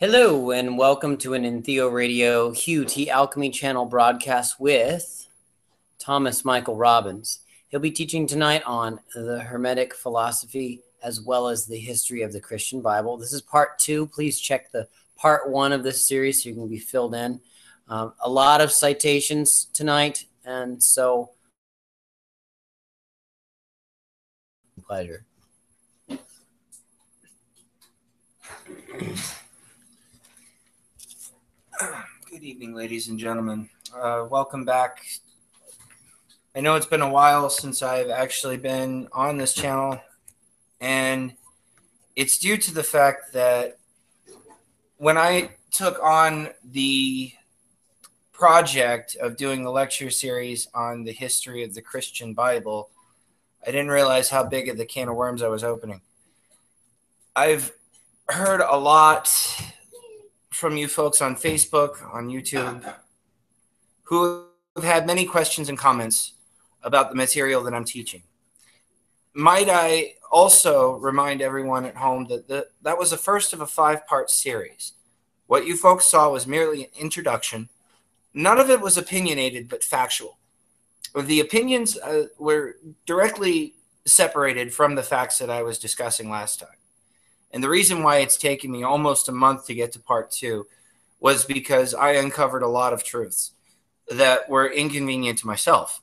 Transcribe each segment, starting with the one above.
Hello and welcome to an Entheo Radio QT Alchemy Channel broadcast with Thomas Michael Robbins. He'll be teaching tonight on the Hermetic philosophy as well as the history of the Christian Bible. This is part 2. Please check the part 1 of this series so you can be filled in. A lot of citations tonight, and so pleasure. Good evening, ladies and gentlemen. Welcome back. I know it's been a while since I've actually been on this channel, and it's due to the fact that when I took on the project of doing the lecture series on the history of the Christian Bible, I didn't realize how big of the can of worms I was opening. I've heard a lot from you folks on Facebook, on YouTube, who have had many questions and comments about the material that I'm teaching. Might I also remind everyone at home that that was the first of a 5-part series. What you folks saw was merely an introduction. None of it was opinionated, but factual. The opinions were directly separated from the facts that I was discussing last time. And the reason why it's taken me almost a month to get to part 2 was because I uncovered a lot of truths that were inconvenient to myself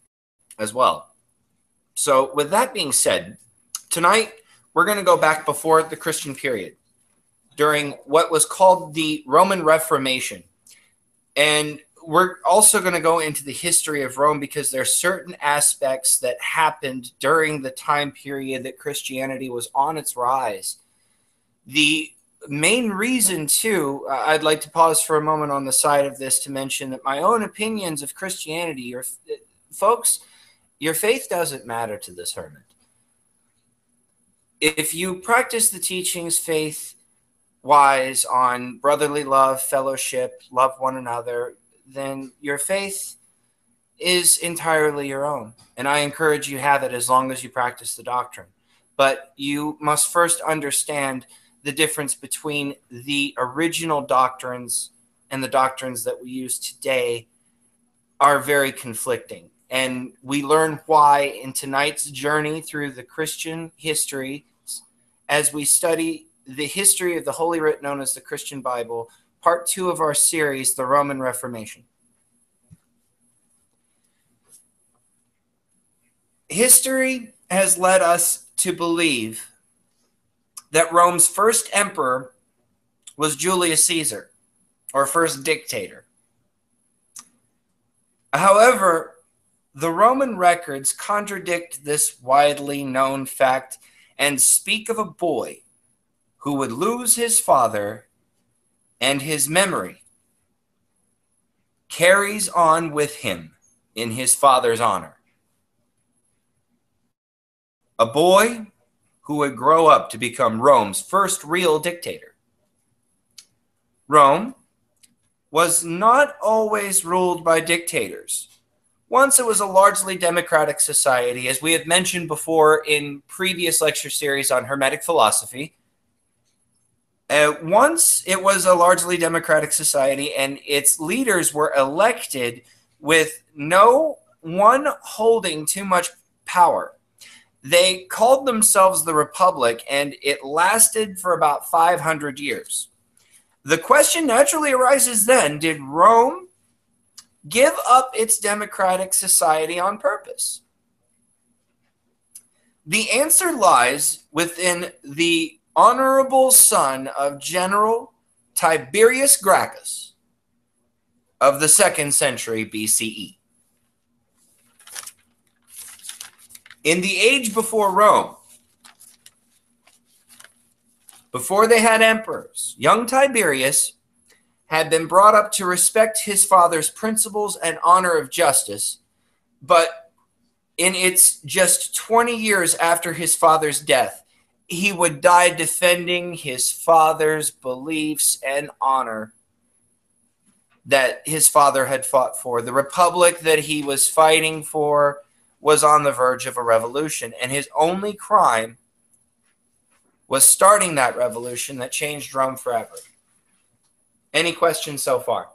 as well. So with that being said, tonight we're going to go back before the Christian period, during what was called the Roman Reformation. And we're also going to go into the history of Rome because there are certain aspects that happened during the time period that Christianity was on its rise. The main reason, too, I'd like to pause for a moment on the side of this to mention that my own opinions of Christianity, folks, your faith doesn't matter to this hermit. If you practice the teachings faith-wise on brotherly love, fellowship, love one another, then your faith is entirely your own. And I encourage you have it as long as you practice the doctrine. But you must first understand the difference between the original doctrines and the doctrines that we use today are very conflicting. And we learn why in tonight's journey through the Christian history as we study the history of the Holy Writ known as the Christian Bible, part 2 of our series, the Roman Reformation. History has led us to believe that Rome's first emperor was Julius Caesar, or first dictator. However, the Roman records contradict this widely known fact and speak of a boy who would lose his father, and his memory carries on with him in his father's honor. A boy who would grow up to become Rome's first real dictator. Rome was not always ruled by dictators. Once it was a largely democratic society, as we have mentioned before in previous lecture series on Hermetic philosophy. Once it was a largely democratic society and its leaders were elected with no one holding too much power. They called themselves the Republic, and it lasted for about 500 years. The question naturally arises then, did Rome give up its democratic society on purpose? The answer lies within the honorable son of General Tiberius Gracchus of the 2nd century BCE. In the age before Rome, before they had emperors, young Tiberius had been brought up to respect his father's principles and honor of justice, but in its just 20 years after his father's death, he would die defending his father's beliefs and honor that his father had fought for. The republic that he was fighting for was on the verge of a revolution, and his only crime was starting that revolution that changed Rome forever. Any questions so far?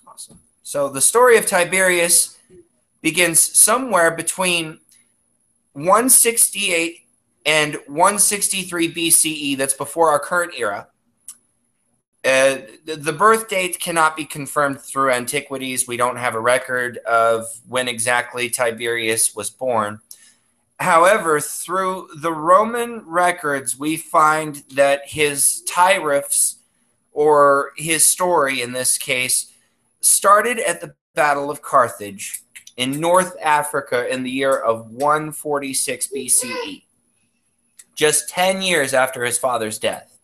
Awesome. So the story of Tiberius begins somewhere between 168 and 163 BCE. That's before our current era. The birth date cannot be confirmed through antiquities. We don't have a record of when exactly Tiberius was born. However, through the Roman records, we find that his tyrifs, or his story in this case, started at the Battle of Carthage in North Africa in the year of 146 BCE, just 10 years after his father's death.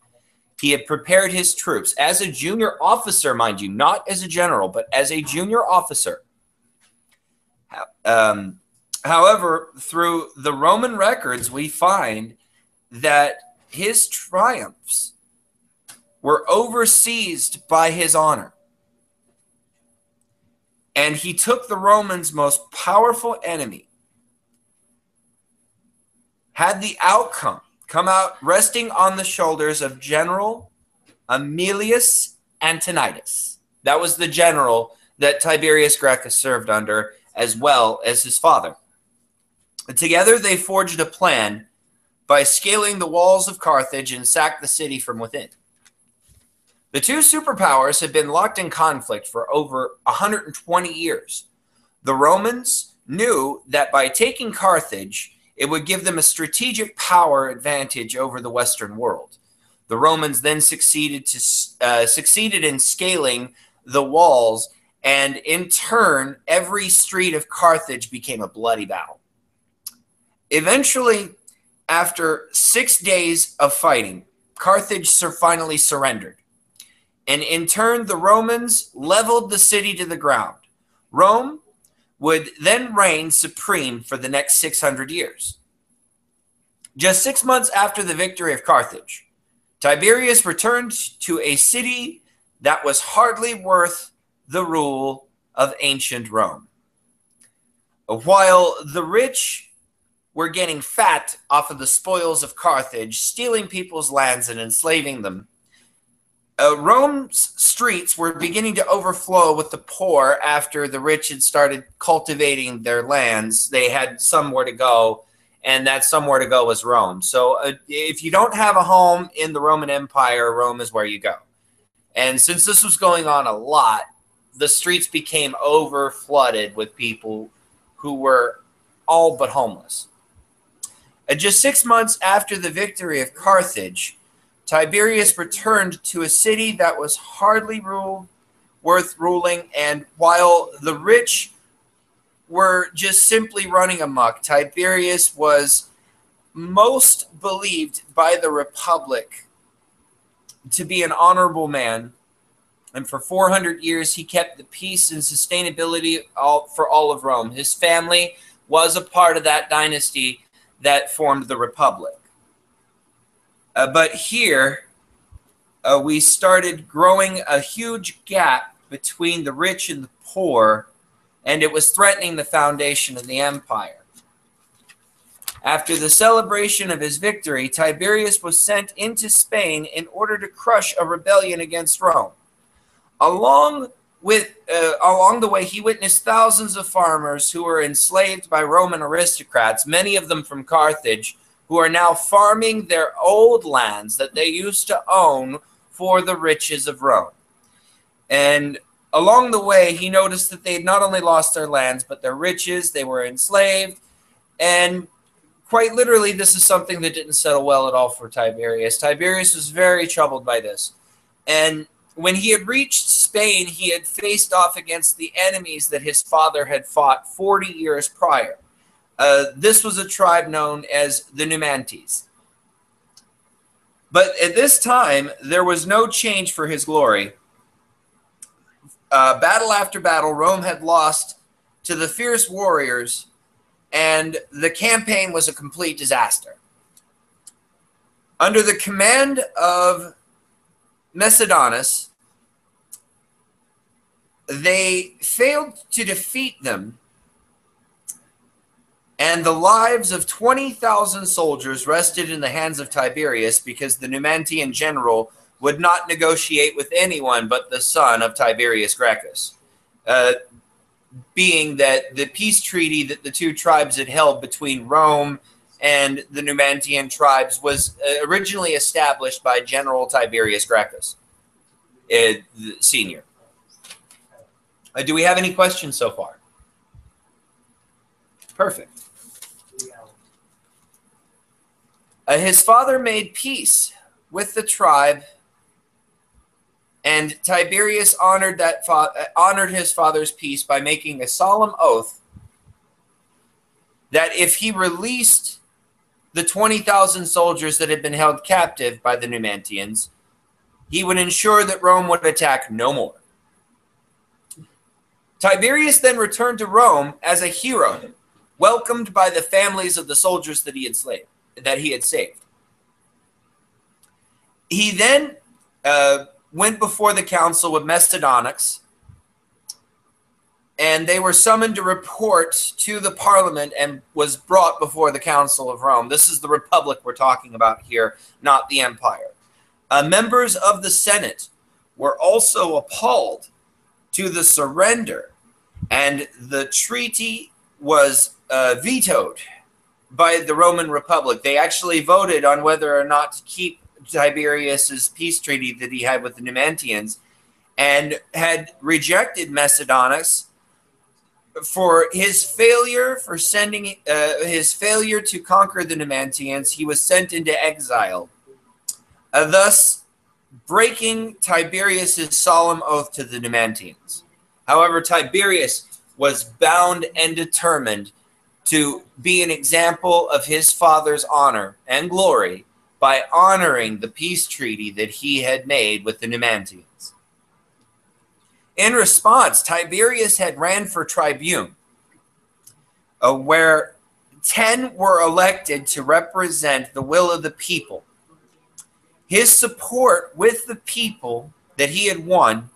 He had prepared his troops as a junior officer, mind you, not as a general, but as a junior officer. However, through the Roman records, we find that his triumphs were overseized by his honor. And he took the Romans' most powerful enemy, had the outcome come out resting on the shoulders of General Aemilius Antonius. That was the general that Tiberius Gracchus served under, as well as his father. Together they forged a plan by scaling the walls of Carthage and sacked the city from within. The two superpowers had been locked in conflict for over 120 years. The Romans knew that by taking Carthage, it would give them a strategic power advantage over the Western world. The Romans then succeeded in scaling the walls, and in turn, every street of Carthage became a bloody battle. Eventually, after 6 days of fighting, Carthage finally surrendered. And in turn, the Romans leveled the city to the ground. Rome would then reign supreme for the next 600 years. Just 6 months after the victory of Carthage, Tiberius returned to a city that was hardly worth the rule of ancient Rome. While the rich were getting fat off of the spoils of Carthage, stealing people's lands and enslaving them, Rome's streets were beginning to overflow with the poor after the rich had started cultivating their lands. They had somewhere to go, and that somewhere to go was Rome. So if you don't have a home in the Roman Empire, Rome is where you go. And since this was going on a lot, the streets became over-flooded with people who were all but homeless. Just 6 months after the victory of Carthage, Tiberius returned to a city that was hardly worth ruling, and while the rich were just simply running amok, Tiberius was most believed by the Republic to be an honorable man, and for 400 years he kept the peace and sustainability for all of Rome. His family was a part of that dynasty that formed the Republic. But here, we started growing a huge gap between the rich and the poor, and it was threatening the foundation of the empire. After the celebration of his victory, Tiberius was sent into Spain in order to crush a rebellion against Rome. Along the way, he witnessed thousands of farmers who were enslaved by Roman aristocrats, many of them from Carthage, who are now farming their old lands that they used to own for the riches of Rome. And along the way, he noticed that they had not only lost their lands, but their riches. They were enslaved. And quite literally, this is something that didn't settle well at all for Tiberius. Tiberius was very troubled by this. And when he had reached Spain, he had faced off against the enemies that his father had fought 40 years prior. This was a tribe known as the Numantes. But at this time, there was no change for his glory. Battle after battle, Rome had lost to the fierce warriors, and the campaign was a complete disaster. Under the command of Macedonius, they failed to defeat them, and the lives of 20,000 soldiers rested in the hands of Tiberius because the Numantian general would not negotiate with anyone but the son of Tiberius Gracchus, being that the peace treaty that the two tribes had held between Rome and the Numantian tribes was originally established by General Tiberius Gracchus, Senior. Do we have any questions so far? Perfect. His father made peace with the tribe, and Tiberius honored his father's peace by making a solemn oath that if he released the 20,000 soldiers that had been held captive by the Numantians, he would ensure that Rome would attack no more. Tiberius then returned to Rome as a hero, welcomed by the families of the soldiers that he had saved. He then went before the council with Macedonics, and they were summoned to report to the parliament and was brought before the Council of Rome. This is the republic we're talking about here, not the empire. Members of the Senate were also appalled to the surrender, and the treaty was vetoed by the Roman Republic. They actually voted on whether or not to keep Tiberius's peace treaty that he had with the Numantians, and had rejected Macedonics for his failure to conquer the Numantians. He was sent into exile, thus breaking Tiberius's solemn oath to the Numantians. However, Tiberius was bound and determined to be an example of his father's honor and glory by honoring the peace treaty that he had made with the Numantians. In response, Tiberius had ran for tribune, where 10 were elected to represent the will of the people. His support with the people that he had won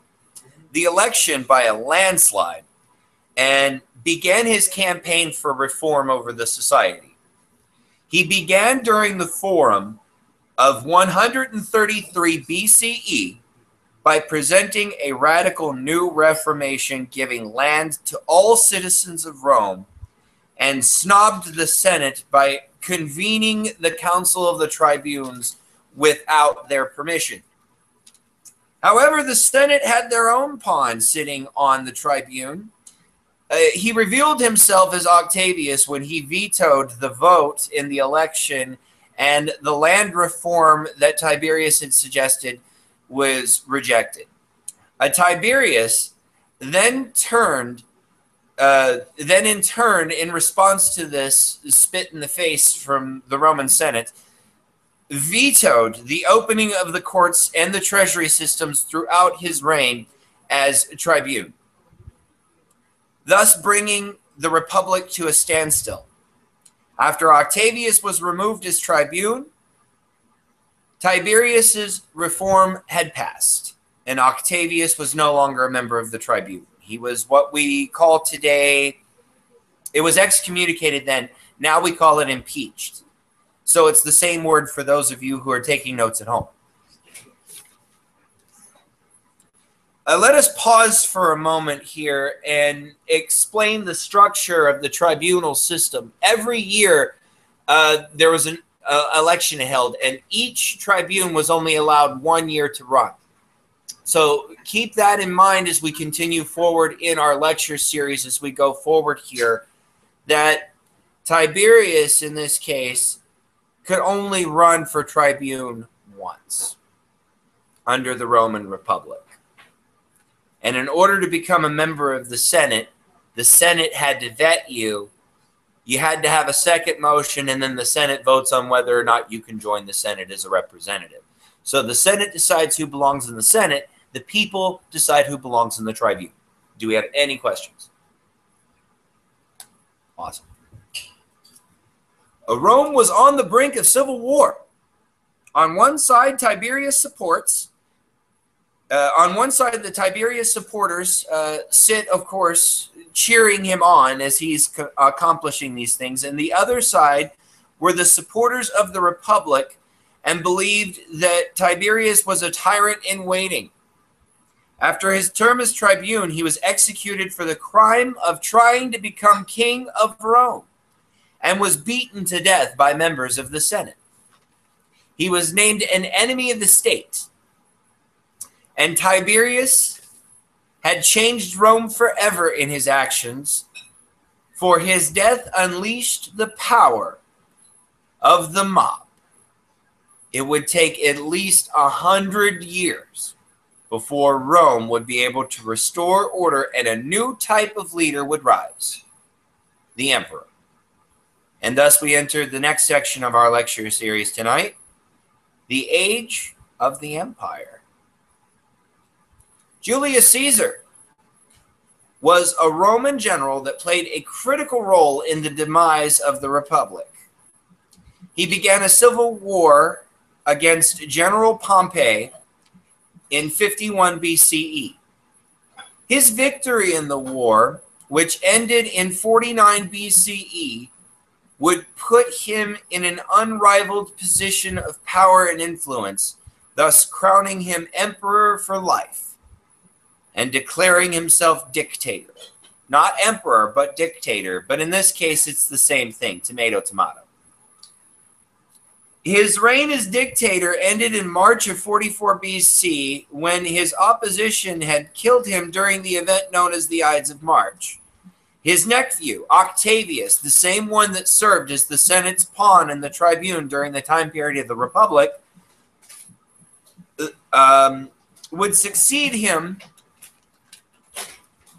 the election by a landslide, and began his campaign for reform over the society. He began during the Forum of 133 BCE by presenting a radical new reformation, giving land to all citizens of Rome, and snobbed the Senate by convening the Council of the Tribunes without their permission. However, the Senate had their own pawn sitting on the tribune. He revealed himself as Octavius when he vetoed the vote in the election, and the land reform that Tiberius had suggested was rejected. Tiberius then in turn, in response to this spit in the face from the Roman Senate, vetoed the opening of the courts and the treasury systems throughout his reign as tribune, thus bringing the republic to a standstill. After Octavius was removed as tribune, Tiberius's reform had passed, and Octavius was no longer a member of the tribune. He was what we call today, it was excommunicated then, now we call it impeached. So it's the same word for those of you who are taking notes at home. Let us pause for a moment here and explain the structure of the tribunal system. Every year, there was an election held, and each tribune was only allowed 1 year to run. So keep that in mind as we continue forward in our lecture series as we go forward here, that Tiberius, in this case, could only run for tribune once under the Roman Republic. And in order to become a member of the Senate had to vet you. You had to have a second motion, and then the Senate votes on whether or not you can join the Senate as a representative. So the Senate decides who belongs in the Senate. The people decide who belongs in the tribune. Do we have any questions? Awesome. Rome was on the brink of civil war. On one side, Tiberius supports. On one side, the Tiberius supporters sit, of course, cheering him on as he's accomplishing these things. And the other side were the supporters of the Republic, and believed that Tiberius was a tyrant in waiting. After his term as tribune, he was executed for the crime of trying to become king of Rome and was beaten to death by members of the Senate. He was named an enemy of the state, and Tiberius had changed Rome forever in his actions, for his death unleashed the power of the mob. It would take at least 100 years before Rome would be able to restore order and a new type of leader would rise, the emperor. And thus we enter the next section of our lecture series tonight, the age of the empire. Julius Caesar was a Roman general that played a critical role in the demise of the Republic. He began a civil war against General Pompey in 51 BCE. His victory in the war, which ended in 49 BCE, would put him in an unrivaled position of power and influence, thus crowning him emperor for life and declaring himself dictator. Not emperor, but dictator. But in this case, it's the same thing, tomato, tomato. His reign as dictator ended in March of 44 BC when his opposition had killed him during the event known as the Ides of March. His nephew, Octavius, the same one that served as the Senate's pawn and the tribune during the time period of the Republic, would succeed him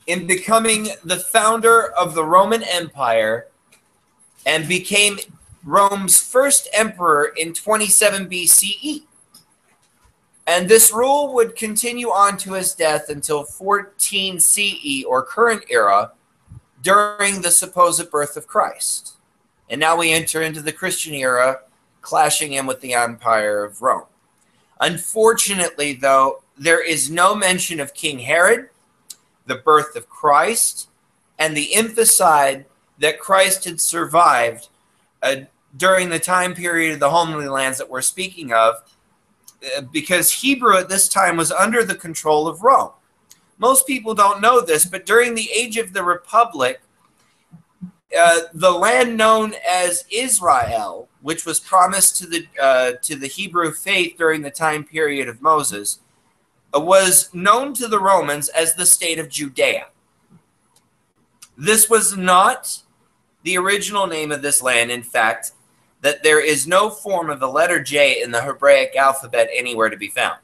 in becoming the founder of the Roman Empire and became Rome's first emperor in 27 BCE. And this rule would continue on to his death until 14 CE, or current era, during the supposed birth of Christ. And now we enter into the Christian era, clashing in with the Empire of Rome. Unfortunately, though, there is no mention of King Herod, the birth of Christ, and the infanticide that Christ had survived during the time period of the Holy Lands that we're speaking of, because Hebrew at this time was under the control of Rome. Most people don't know this, but during the age of the Republic, the land known as Israel, which was promised to the Hebrew faith during the time period of Moses, was known to the Romans as the state of Judea. This was not the original name of this land. In fact, that there is no form of the letter J in the Hebraic alphabet anywhere to be found.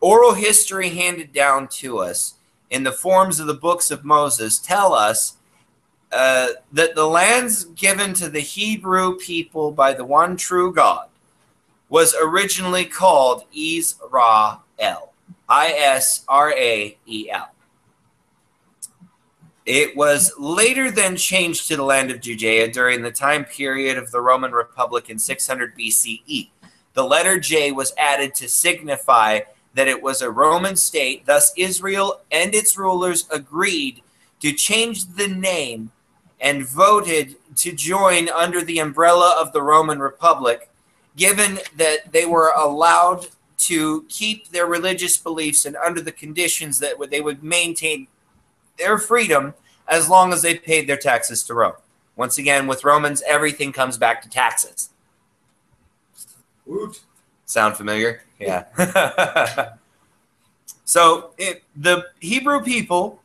Oral history handed down to us in the forms of the books of Moses tell us that the lands given to the Hebrew people by the one true God was originally called Israel, Israel. It was later then changed to the land of Judea during the time period of the Roman Republic in 600 BCE. The letter J was added to signify that it was a Roman state. Thus, Israel and its rulers agreed to change the name and voted to join under the umbrella of the Roman Republic, given that they were allowed to keep their religious beliefs and under the conditions that they would maintain their freedom as long as they paid their taxes to Rome. Once again, with Romans, everything comes back to taxes. Woot. Sound familiar? Yeah. So the Hebrew people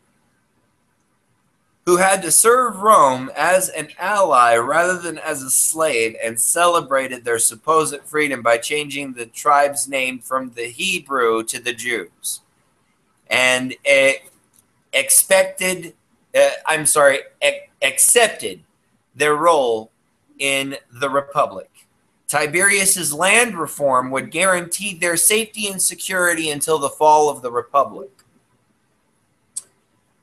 who had to serve Rome as an ally rather than as a slave and celebrated their supposed freedom by changing the tribe's name from the Hebrew to the Jews. And accepted their role in the Republic. Tiberius's land reform would guarantee their safety and security until the fall of the Republic.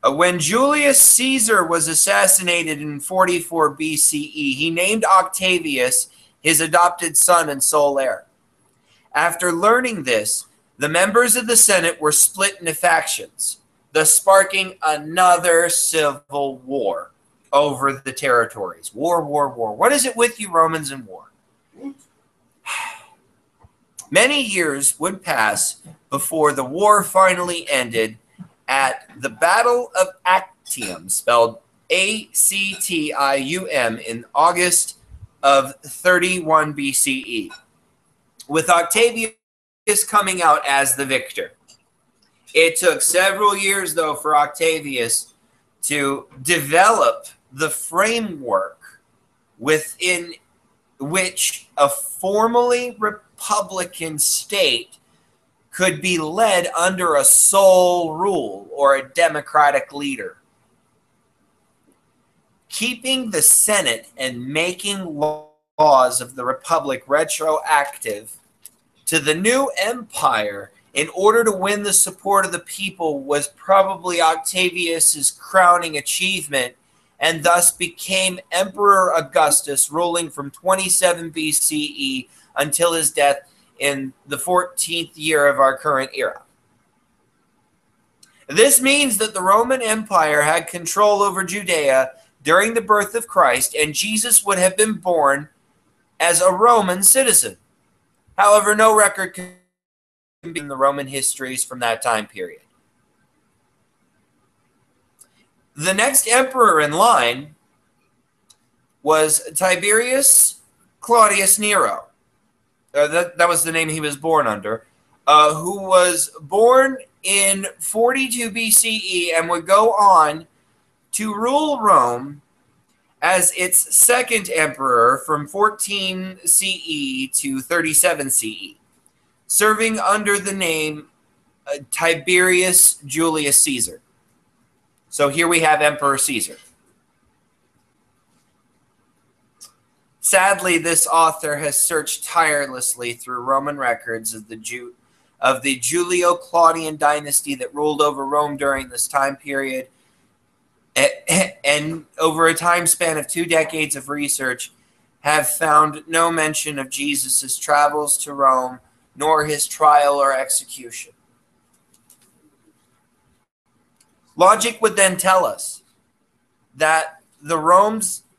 When Julius Caesar was assassinated in 44 BCE, he named Octavius his adopted son and sole heir. After learning this, the members of the Senate were split into factions, thus sparking another civil war over the territories. War, war, war. What is it with you Romans and war? Many years would pass before the war finally ended at the Battle of Actium, spelled Actium, in August of 31 BCE, with Octavius coming out as the victor. It took several years, though, for Octavius to develop the framework within which a formally republican state could be led under a sole rule or a democratic leader. Keeping the Senate and making laws of the republic retroactive to the new empire in order to win the support of the people was probably Octavius's crowning achievement, and thus became Emperor Augustus, ruling from 27 BCE until his death in the 14th year of our current era. This means that the Roman Empire had control over Judea during the birth of Christ, and Jesus would have been born as a Roman citizen. However, no record can be in the Roman histories from that time period. The next emperor in line was Tiberius Claudius Nero. That was the name he was born under, who was born in 42 BCE and would go on to rule Rome as its second emperor from 14 CE to 37 CE, serving under the name Tiberius Julius Caesar. So here we have Emperor Caesar. Sadly, this author has searched tirelessly through Roman records of the Julio-Claudian dynasty that ruled over Rome during this time period, and over a time span of 2 decades of research, have found no mention of Jesus' travels to Rome, nor his trial or execution. Logic would then tell us that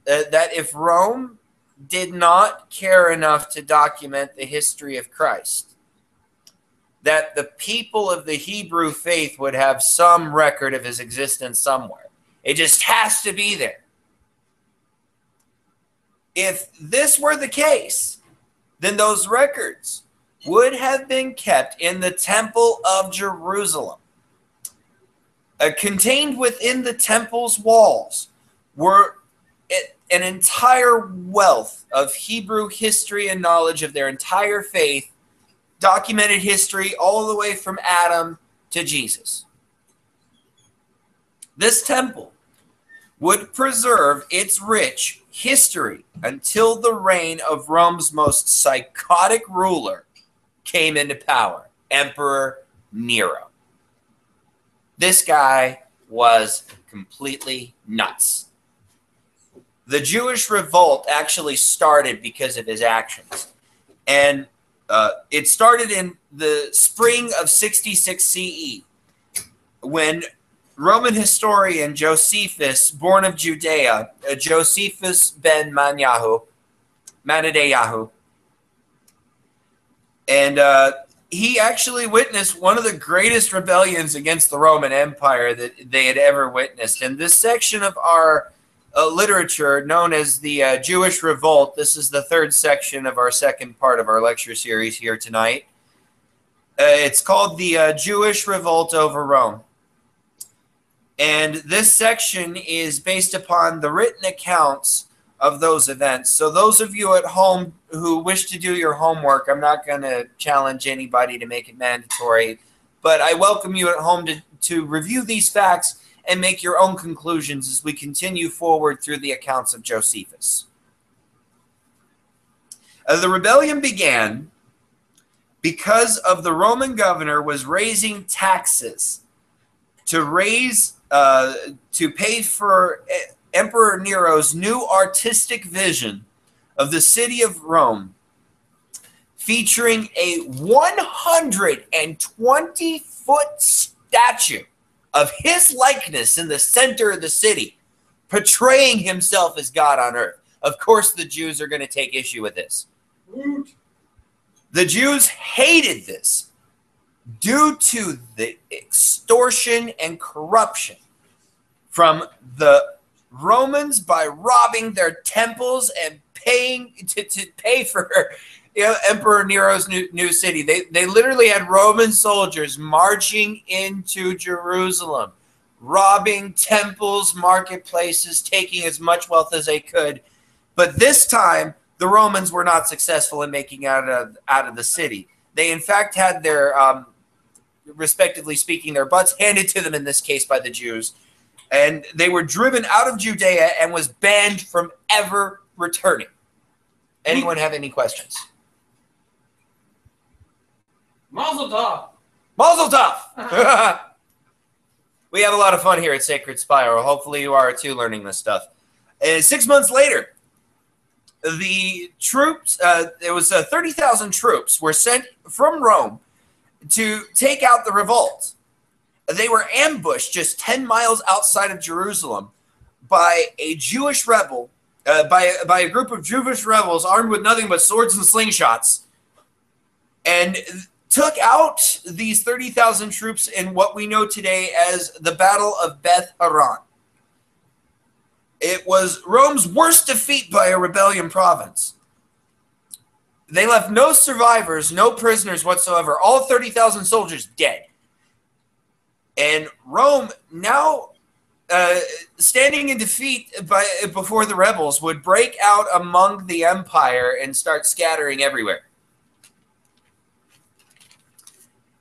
if Rome did not care enough to document the history of Christ, that the people of the Hebrew faith would have some record of his existence somewhere. It just has to be there. If this were the case, then those records would have been kept in the Temple of Jerusalem. Contained within the temple's walls were an entire wealth of Hebrew history and knowledge of their entire faith, documented history all the way from Adam to Jesus. This temple would preserve its rich history until the reign of Rome's most psychotic ruler came into power, Emperor Nero. This guy was completely nuts. The Jewish revolt actually started because of his actions. And it started in the spring of 66 CE, when Roman historian Josephus, born of Judea, Josephus ben Manadeyahu, and he actually witnessed one of the greatest rebellions against the Roman Empire that they had ever witnessed. And this section of our literature, known as the Jewish Revolt, this is the 3rd section of our second part of our lecture series here tonight. It's called the Jewish Revolt over Rome. And this section is based upon the written accounts of those events. So those of you at home who wish to do your homework, I'm not going to challenge anybody to make it mandatory, but I welcome you at home to review these facts and make your own conclusions as we continue forward through the accounts of Josephus. The rebellion began because of the Roman governor was raising taxes to pay for Emperor Nero's new artistic vision of the city of Rome, featuring a 120-foot statue of his likeness in the center of the city, portraying himself as God on earth. Of course, the Jews are going to take issue with this. The Jews hated this due to the extortion and corruption from the Romans by robbing their temples and paying to pay for Emperor Nero's new city. They literally had Roman soldiers marching into Jerusalem, robbing temples, marketplaces, taking as much wealth as they could. But this time, the Romans were not successful in making out of the city. They, in fact, had their, respectively speaking, their butts handed to them in this case by the Jews. And they were driven out of Judea and was banned from ever returning. Anyone have any questions? Mazel tov. Mazel tov. We have a lot of fun here at Sacred Spire. Hopefully you are too, learning this stuff. 6 months later, the troops, it was 30,000 troops were sent from Rome to take out the revolt. They were ambushed just 10 miles outside of Jerusalem by a Jewish rebel, by a group of Jewish rebels armed with nothing but swords and slingshots, and took out these 30,000 troops in what we know today as the Battle of Beth Horon. It was Rome's worst defeat by a rebellion province. They left no survivors, no prisoners whatsoever, all 30,000 soldiers dead. And Rome, now standing in defeat before the rebels, would break out among the empire and start scattering everywhere.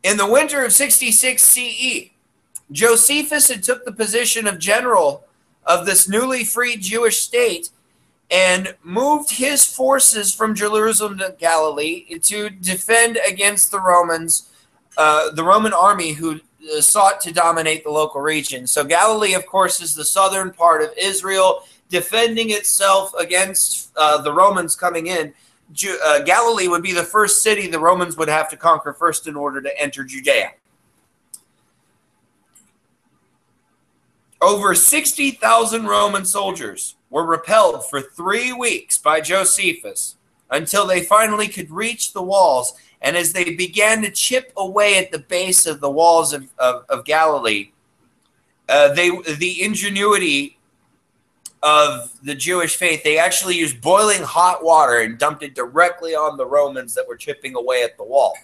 In the winter of 66 CE, Josephus had took the position of general of this newly freed Jewish state and moved his forces from Jerusalem to Galilee to defend against the Romans, the Roman army who sought to dominate the local region. So Galilee, of course, is the southern part of Israel, defending itself against the Romans coming in. Galilee would be the first city the Romans would have to conquer first in order to enter Judea. Over 60,000 Roman soldiers were repelled for 3 weeks by Josephus until they finally could reach the walls. And as they began to chip away at the base of the walls of Galilee, the ingenuity of the Jewish faith, they actually used boiling hot water and dumped it directly on the Romans that were chipping away at the wall.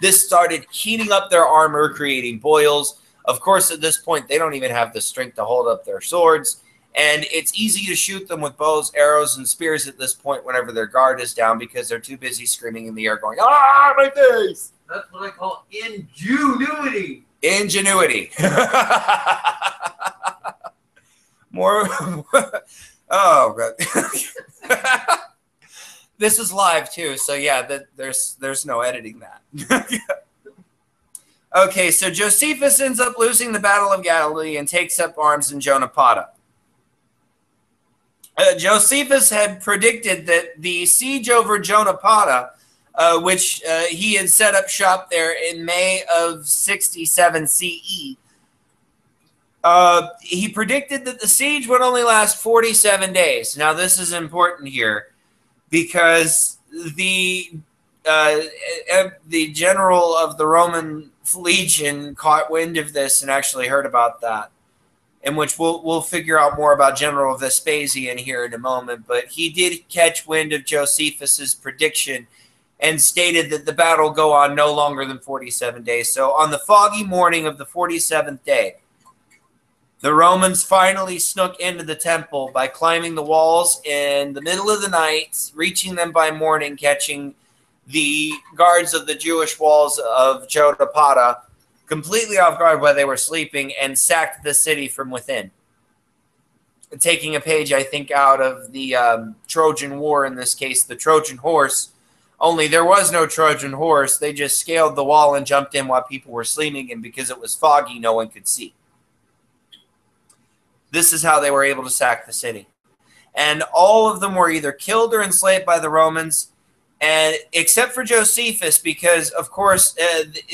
This started heating up their armor, creating boils. Of course, at this point, they don't even have the strength to hold up their swords. And it's easy to shoot them with bows, arrows, and spears at this point whenever their guard is down because they're too busy screaming in the air going, "Ah, my face!" That's what I call ingenuity. Ingenuity. More. Oh, God. This is live, too. So, yeah, there's no editing that. Okay, so Josephus ends up losing the Battle of Galilee and takes up arms in Jonapata. Josephus had predicted that the siege over Jonapata, which he had set up shop there in May of 67 CE, he predicted that the siege would only last 47 days. Now, this is important here because the general of the Roman legion caught wind of this and actually heard about that, in which we'll figure out more about General Vespasian here in a moment. But he did catch wind of Josephus's prediction and stated that the battle go on no longer than 47 days. So on the foggy morning of the 47th day, the Romans finally snuck into the temple by climbing the walls in the middle of the night, reaching them by morning, catching the guards of the Jewish walls of Jotapata completely off guard while they were sleeping, and sacked the city from within. Taking a page, I think, out of the Trojan War, in this case, the Trojan horse, only there was no Trojan horse. They just scaled the wall and jumped in while people were sleeping, and because it was foggy, no one could see. This is how they were able to sack the city. And all of them were either killed or enslaved by the Romans, and except for Josephus, because, of course,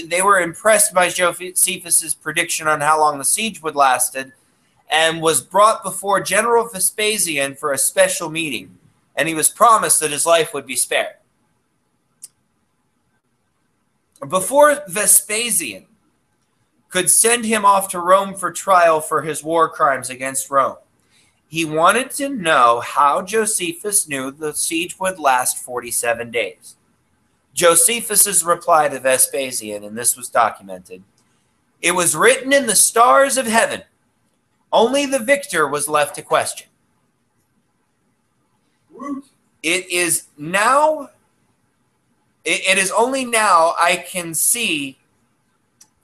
they were impressed by Josephus's prediction on how long the siege would last, and was brought before General Vespasian for a special meeting, and he was promised that his life would be spared. Before Vespasian could send him off to Rome for trial for his war crimes against Rome, he wanted to know how Josephus knew the siege would last 47 days. Josephus's reply to Vespasian, and this was documented, "It was written in the stars of heaven. Only the victor was left to question. It is only now I can see,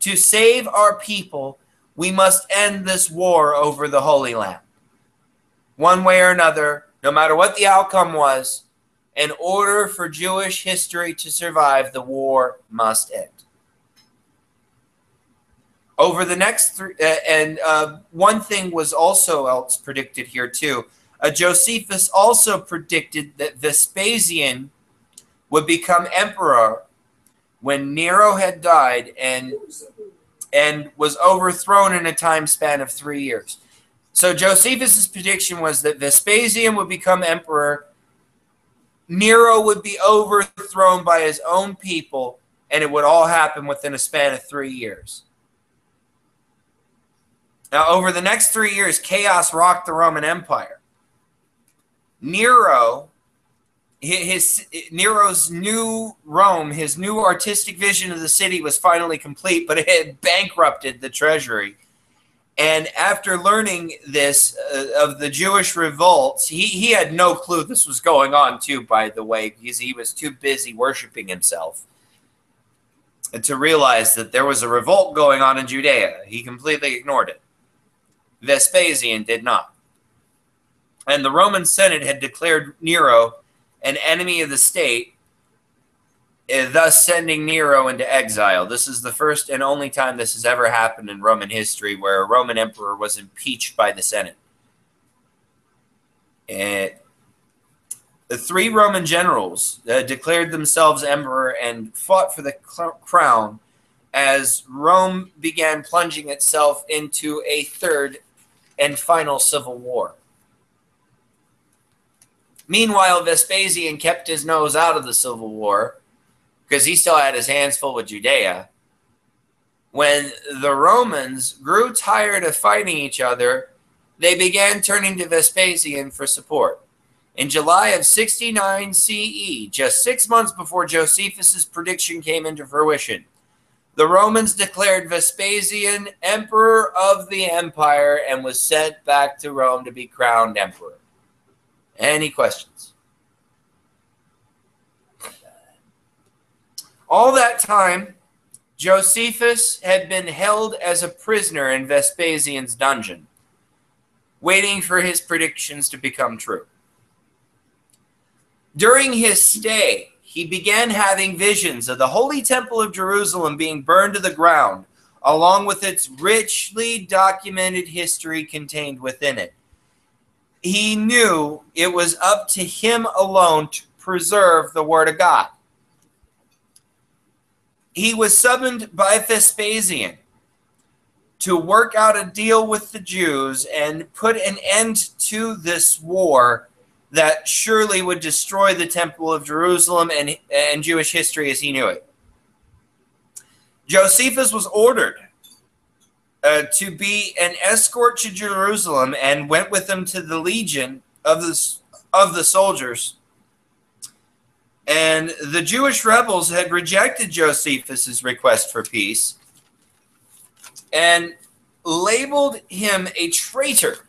to save our people, we must end this war over the Holy Land. One way or another, no matter what the outcome was, in order for Jewish history to survive, the war must end." Over the next one thing was also else predicted here too. Josephus also predicted that Vespasian would become emperor when Nero had died and was overthrown in a time span of 3 years. So Josephus's prediction was that Vespasian would become emperor, Nero would be overthrown by his own people, and it would all happen within a span of 3 years. Now, over the next 3 years, chaos rocked the Roman Empire. Nero's new Rome, his new artistic vision of the city was finally complete, but it had bankrupted the treasury. And after learning this of the Jewish revolts, he had no clue this was going on too, by the way, because he was too busy worshiping himself to realize that there was a revolt going on in Judea. He completely ignored it. Vespasian did not. And the Roman Senate had declared Nero an enemy of the state, thus sending Nero into exile. This is the first and only time this has ever happened in Roman history where a Roman emperor was impeached by the Senate. The 3 Roman generals declared themselves emperor and fought for the crown as Rome began plunging itself into a third and final civil war. Meanwhile, Vespasian kept his nose out of the civil war because he still had his hands full with Judea. When the Romans grew tired of fighting each other, they began turning to Vespasian for support. In July of 69 CE, just 6 months before Josephus's prediction came into fruition, the Romans declared Vespasian emperor of the empire and was sent back to Rome to be crowned emperor. Any questions? All that time, Josephus had been held as a prisoner in Vespasian's dungeon, waiting for his predictions to become true. During his stay, he began having visions of the Holy Temple of Jerusalem being burned to the ground, along with its richly documented history contained within it. He knew it was up to him alone to preserve the Word of God. He was summoned by Vespasian to work out a deal with the Jews and put an end to this war that surely would destroy the Temple of Jerusalem and Jewish history as he knew it. Josephus was ordered to be an escort to Jerusalem and went with him to the legion of the soldiers. And the Jewish rebels had rejected Josephus's request for peace and labeled him a traitor.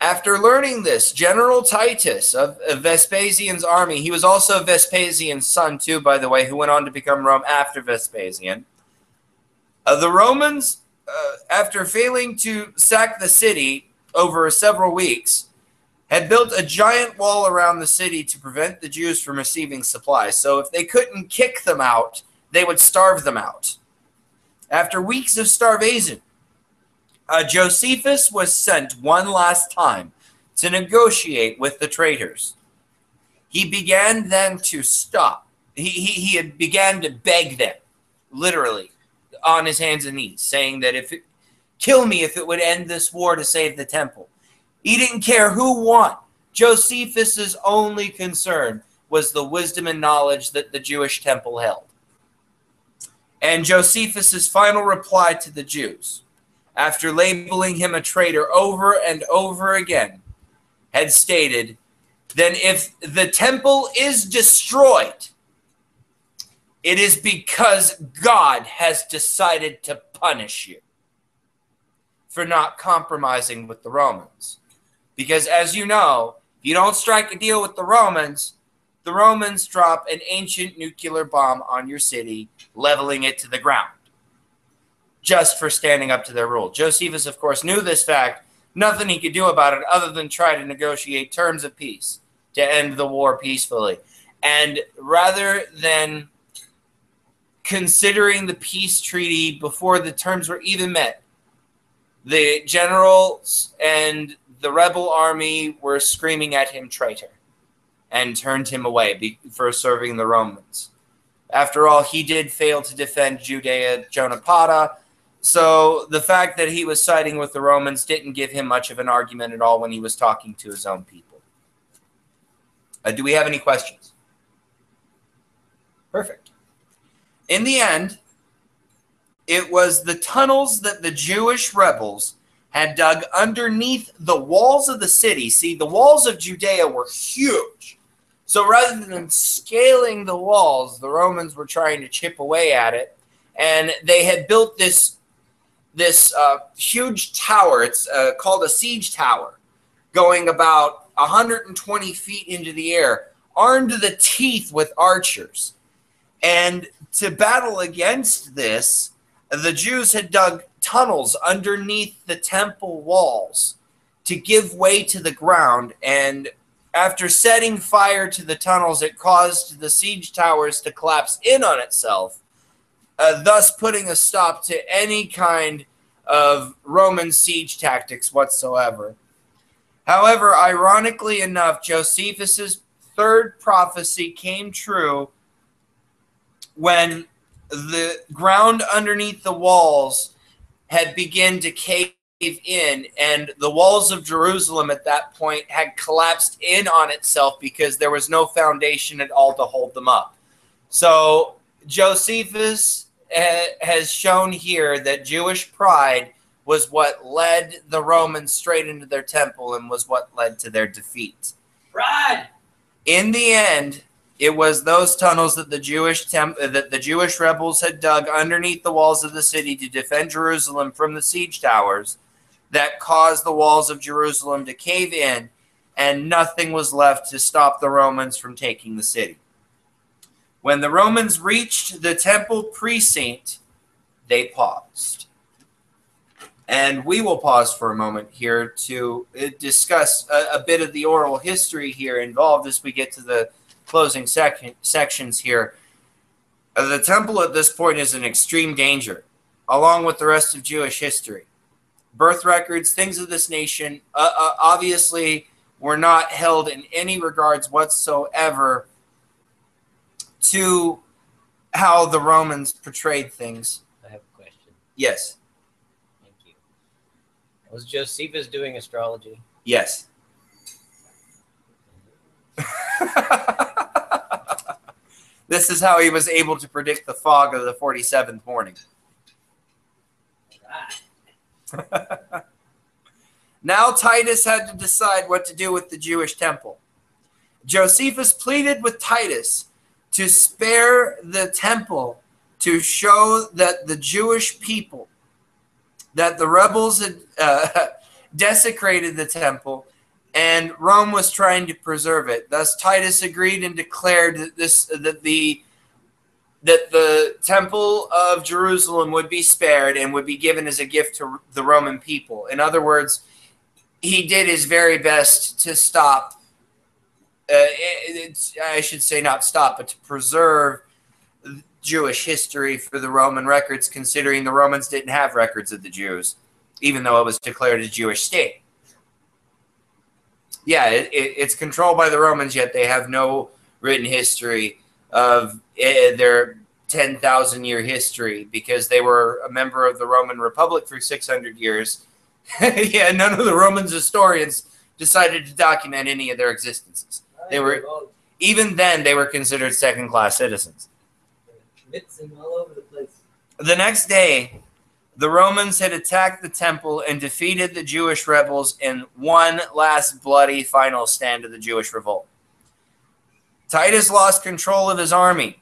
After learning this, General Titus of Vespasian's army, he was also Vespasian's son too, by the way, who went on to become Rome after Vespasian. The Romans, after failing to sack the city over several weeks, had built a giant wall around the city to prevent the Jews from receiving supplies. So if they couldn't kick them out, they would starve them out. After weeks of starvation, Josephus was sent one last time to negotiate with the traitors. He began then to stop. He had began to beg them, literally, on his hands and knees, saying that kill me if it would end this war to save the temple. He didn't care who won. Josephus's only concern was the wisdom and knowledge that the Jewish temple held. And Josephus's final reply to the Jews, after labeling him a traitor over and over again, had stated, then if the temple is destroyed, it is because God has decided to punish you for not compromising with the Romans. Because as you know, if you don't strike a deal with the Romans drop an ancient nuclear bomb on your city, leveling it to the ground, just for standing up to their rule. Josephus, of course, knew this fact. Nothing he could do about it other than try to negotiate terms of peace to end the war peacefully. And rather than considering the peace treaty before the terms were even met, the generals and the rebel army were screaming at him traitor and turned him away for serving the Romans. After all, he did fail to defend Judea Jonapata, so the fact that he was siding with the Romans didn't give him much of an argument at all when he was talking to his own people. Do we have any questions? Perfect. In the end, it was the tunnels that the Jewish rebels had dug underneath the walls of the city. See, the walls of Judea were huge. So rather than scaling the walls, the Romans were trying to chip away at it. And they had built this huge tower. It's called a siege tower, going about 120 feet into the air, armed to the teeth with archers. And to battle against this, the Jews had dug tunnels underneath the temple walls to give way to the ground. And after setting fire to the tunnels, it caused the siege towers to collapse in on itself, thus putting a stop to any kind of Roman siege tactics whatsoever. However, ironically enough, Josephus's third prophecy came true when the ground underneath the walls had begun to cave in, and the walls of Jerusalem at that point had collapsed in on itself because there was no foundation at all to hold them up. So Josephus has shown here that Jewish pride was what led the Romans straight into their temple and was what led to their defeat. Pride! In the end, it was those tunnels that the Jewish rebels had dug underneath the walls of the city to defend Jerusalem from the siege towers that caused the walls of Jerusalem to cave in, and nothing was left to stop the Romans from taking the city. When the Romans reached the temple precinct, they paused. And we will pause for a moment here to discuss a bit of the oral history here involved as we get to the closing sections here. The temple at this point is in extreme danger, along with the rest of Jewish history. Birth records, things of this nation, obviously were not held in any regards whatsoever to how the Romans portrayed things. I have a question. Yes. Thank you. Was Josephus doing astrology? Yes. This is how he was able to predict the fog of the 47th morning. Right. Now Titus had to decide what to do with the Jewish temple. Josephus pleaded with Titus to spare the temple to show that the Jewish people, that the rebels had desecrated the temple, and Rome was trying to preserve it. Thus, Titus agreed and declared that the temple of Jerusalem would be spared and would be given as a gift to the Roman people. In other words, he did his very best to stop. I should say not stop, but to preserve Jewish history for the Roman records, considering the Romans didn't have records of the Jews, even though it was declared a Jewish state. Yeah, it's controlled by the Romans, yet they have no written history of their 10,000-year history because they were a member of the Roman Republic for 600 years. Yeah, none of the Romans historians decided to document any of their existences. They were, even then, they were considered second-class citizens. Mixing all over the place. The next day, the Romans had attacked the temple and defeated the Jewish rebels in one last bloody final stand of the Jewish revolt. Titus lost control of his army,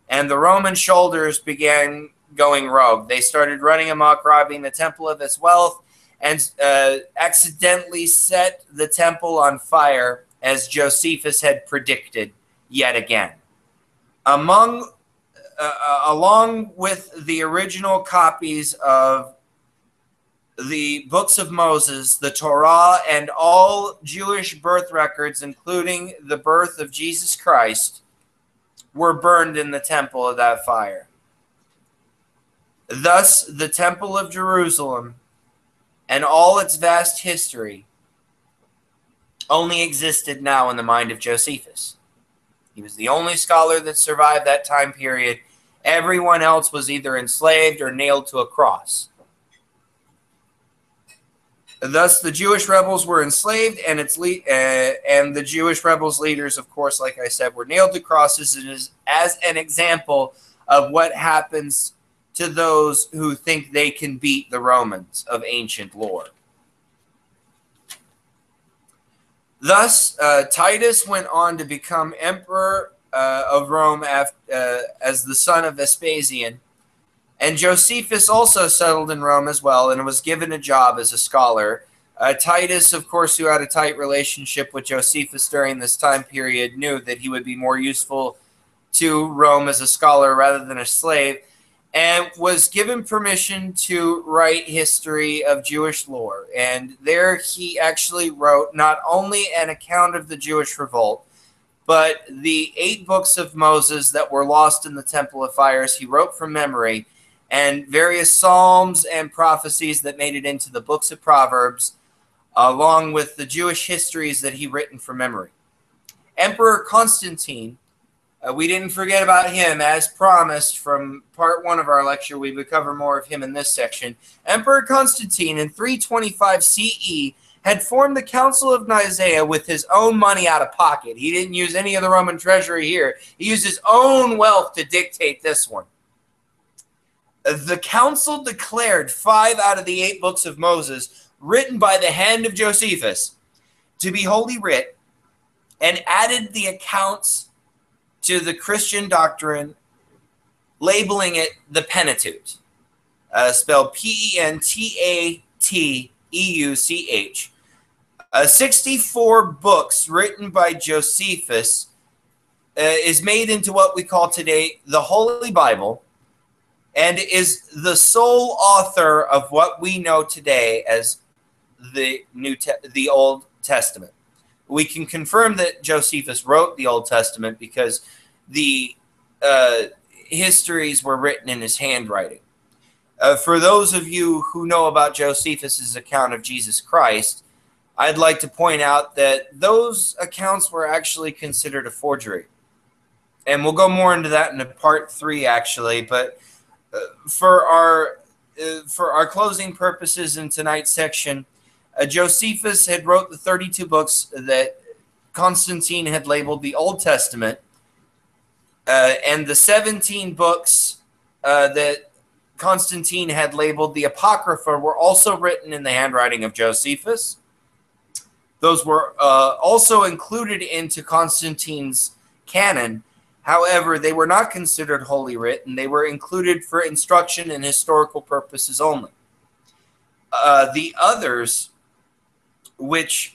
and the Roman soldiers began going rogue. They started running amok, robbing the temple of its wealth, and accidentally set the temple on fire, as Josephus had predicted yet again. Along with the original copies of the books of Moses, the Torah, and all Jewish birth records, including the birth of Jesus Christ, were burned in the temple of that fire. Thus, the Temple of Jerusalem and all its vast history only existed now in the mind of Josephus. He was the only scholar that survived that time period. Everyone else was either enslaved or nailed to a cross. Thus, the Jewish rebels were enslaved, and the Jewish rebels' leaders, of course, like I said, were nailed to crosses as an example of what happens to those who think they can beat the Romans of ancient lore. Thus, Titus went on to become emperor of Rome as the son of Vespasian. And Josephus also settled in Rome as well and was given a job as a scholar. Titus, of course, who had a tight relationship with Josephus during this time period, knew that he would be more useful to Rome as a scholar rather than a slave, and was given permission to write history of Jewish lore. And there he actually wrote not only an account of the Jewish revolt, but the 8 books of Moses that were lost in the Temple of Fires he wrote from memory, and various psalms and prophecies that made it into the books of Proverbs, along with the Jewish histories that he written from memory. Emperor Constantine, we didn't forget about him, as promised from part 1 of our lecture. We would cover more of him in this section. Emperor Constantine, in 325 CE, had formed the Council of Nicaea with his own money out of pocket. He didn't use any of the Roman treasury here. He used his own wealth to dictate this one. The council declared 5 out of the 8 books of Moses, written by the hand of Josephus, to be holy writ, and added the accounts to the Christian doctrine, labeling it the Pentateuch, spelled Pentateuch. 64 books written by Josephus is made into what we call today the Holy Bible, and is the sole author of what we know today as the Old Testament. We can confirm that Josephus wrote the Old Testament because the histories were written in his handwriting. For those of you who know about Josephus's account of Jesus Christ, I'd like to point out that those accounts were actually considered a forgery. And we'll go more into that in part 3, actually, but for our closing purposes in tonight's section, Josephus had wrote the 32 books that Constantine had labeled the Old Testament, and the 17 books that Constantine had labeled the Apocrypha were also written in the handwriting of Josephus. Those were also included into Constantine's canon. However, they were not considered holy writ, and they were included for instruction and historical purposes only. The others, which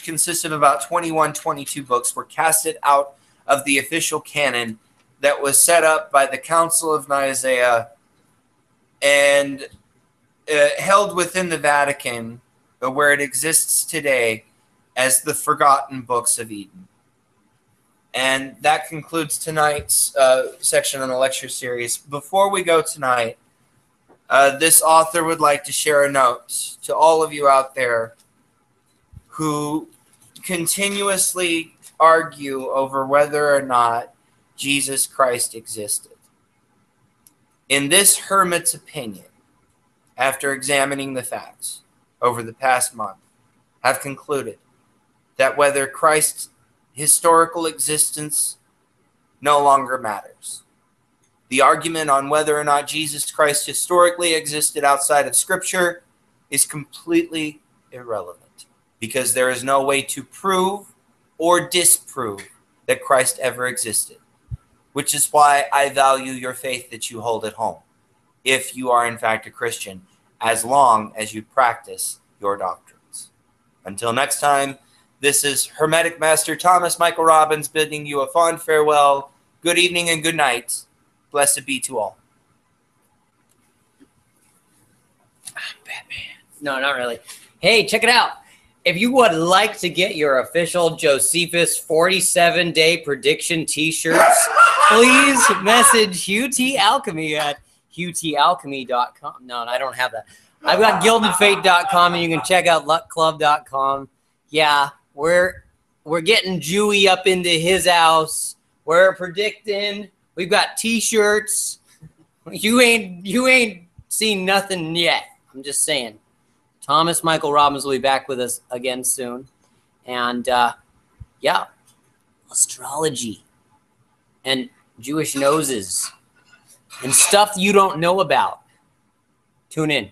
consist of about 22 books, were casted out of the official canon that was set up by the Council of Nicaea and held within the Vatican, where it exists today as the Forgotten Books of Eden. And that concludes tonight's section on the lecture series. Before we go tonight, this author would like to share a note to all of you out there who continuously argue over whether or not Jesus Christ existed. In this hermit's opinion, after examining the facts over the past month, have concluded that whether Christ's historical existence no longer matters. The argument on whether or not Jesus Christ historically existed outside of Scripture is completely irrelevant, because there is no way to prove or disprove that Christ ever existed, which is why I value your faith that you hold at home, if you are in fact a Christian, as long as you practice your doctrines. Until next time, this is Hermetic Master Thomas Michael Robbins bidding you a fond farewell, good evening and good night. Blessed be to all. Batman. No, not really. Hey, check it out. If you would like to get your official Josephus 47-day prediction t-shirts, please message Hugh T. Alchemy at hughtalchemy.com. No, I don't have that. I've got gildedfate.com, and you can check out luckclub.com. Yeah, we're getting Jewy up into his house. We're predicting. We've got t-shirts. You ain't seen nothing yet. I'm just saying. Thomas Michael Robbins will be back with us again soon. And, yeah, astrology and Jewish noses and stuff you don't know about. Tune in.